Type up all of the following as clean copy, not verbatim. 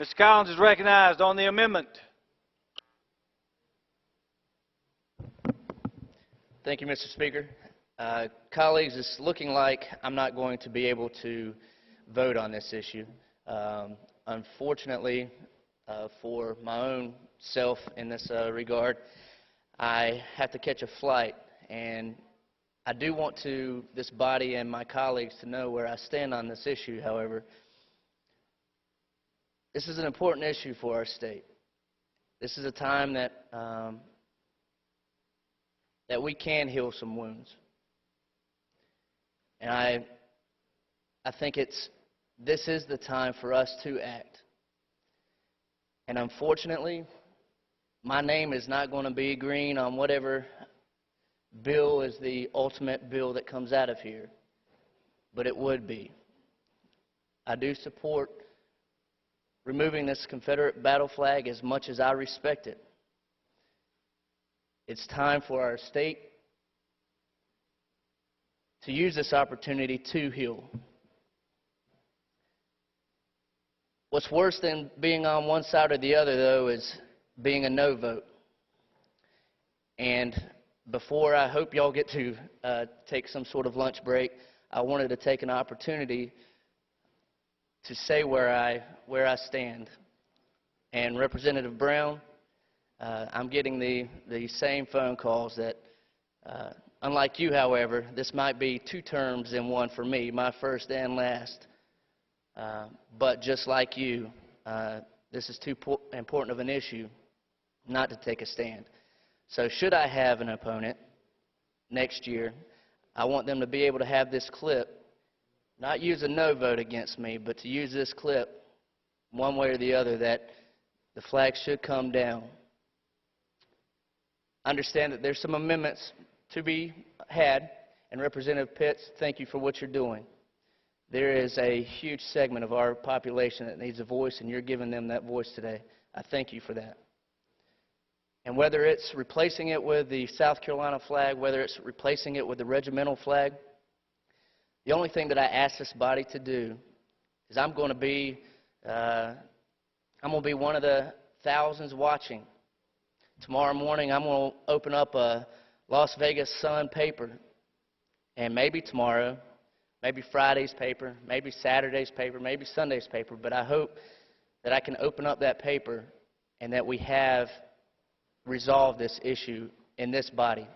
Mr. Collins is recognized on the amendment. Thank you, Mr. Speaker. Colleagues, it's looking like I'm not going to be able to vote on this issue. Unfortunately, for my own self in this regard, I have to catch a flight, and I do want this body and my colleagues to know where I stand on this issue. However, this is an important issue for our state. This is a time that we can heal some wounds. And I think this is the time for us to act. And unfortunately, my name is not going to be green on whatever bill is the ultimate bill that comes out of here, but it would be. I do support removing this Confederate battle flag as much as I respect it. It's time for our state to use this opportunity to heal. What's worse than being on one side or the other, though, is being a no vote. And before I hope y'all get to take some sort of lunch break, I wanted to take an opportunity to say where I stand. And Representative Brown, I'm getting the same phone calls that, unlike you, however, this might be 2 terms in one for me, my first and last. But just like you, this is too important of an issue not to take a stand. So should I have an opponent next year, I want them to be able to have this clip, not use a no vote against me, but to use this clip one way or the other that the flag should come down. Understand that there's some amendments to be had, and Representative Pitts, thank you for what you're doing. There is a huge segment of our population that needs a voice, and you're giving them that voice today. I thank you for that. And whether it's replacing it with the South Carolina flag, whether it's replacing it with the regimental flag, the only thing that I ask this body to do is I'm going to be one of the thousands watching. Tomorrow morning, I'm going to open up a Las Vegas Sun paper, and maybe tomorrow, maybe Friday's paper, maybe Saturday's paper, maybe Sunday's paper, but I hope that I can open up that paper and that we have resolved this issue in this body.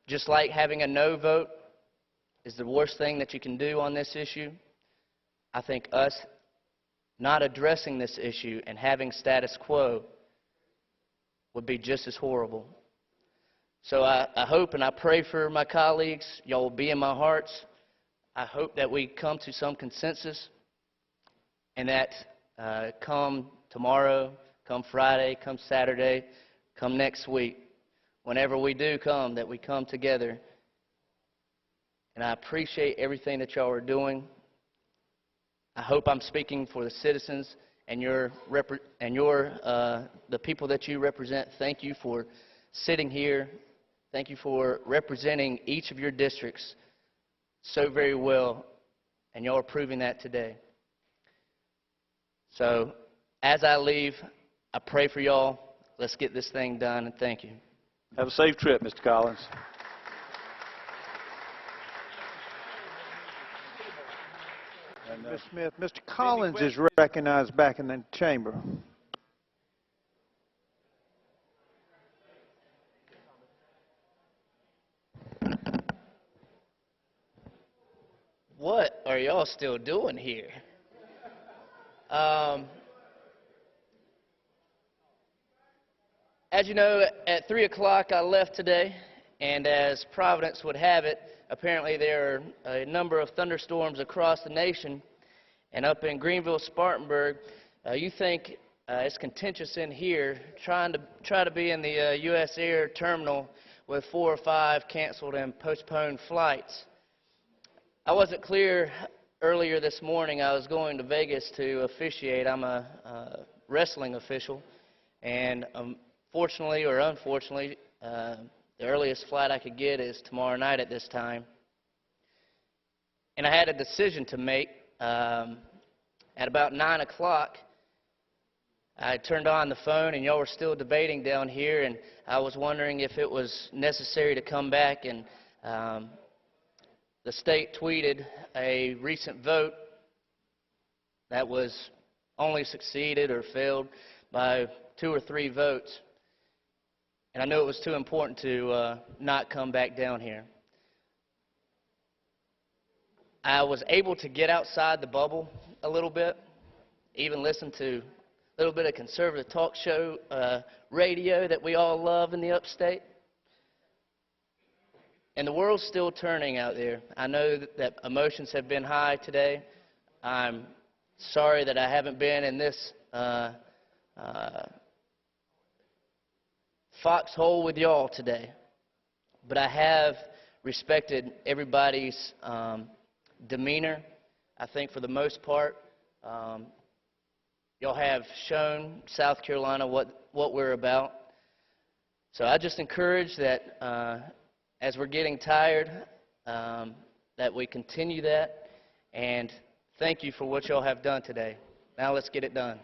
Just like having a no vote is the worst thing that you can do on this issue, I think us not addressing this issue and having status quo would be just as horrible. So I hope and I pray for my colleagues. Y'all will be in my hearts. I hope that we come to some consensus and that come tomorrow, come Friday, come Saturday, come next week, whenever we do come, that we come together. And I appreciate everything that y'all are doing. I hope I'm speaking for the citizens and the people that you represent. Thank you for sitting here. Thank you for representing each of your districts so very well, and y'all are proving that today. So as I leave, I pray for y'all. Let's get this thing done, and thank you. Have a safe trip, Mr. Collins. Ms. Smith, Mr. Collins is recognized back in the chamber. What are y'all still doing here? As you know, at 3 o'clock I left today, and as Providence would have it, apparently there are a number of thunderstorms across the nation, and up in Greenville, Spartanburg, you think it's contentious in here, try to be in the U.S. Air terminal with 4 or 5 canceled and postponed flights. I wasn't clear earlier this morning. I was going to Vegas to officiate. I'm a wrestling official, and fortunately or unfortunately, the earliest flight I could get is tomorrow night at this time. And I had a decision to make, and At about 9 o'clock, I turned on the phone, and y'all were still debating down here, and I was wondering if it was necessary to come back, and the state tweeted a recent vote that was only succeeded or failed by 2 or 3 votes. And I knew it was too important to not come back down here. I was able to get outside the bubble a little bit, even listen to a little bit of conservative talk show radio that we all love in the upstate. And the world's still turning out there. I know that emotions have been high today. I'm sorry that I haven't been in this foxhole with y'all today. But I have respected everybody's demeanor. I think for the most part, y'all have shown South Carolina what we're about. So I just encourage that as we're getting tired, that we continue that. And thank you for what y'all have done today. Now let's get it done.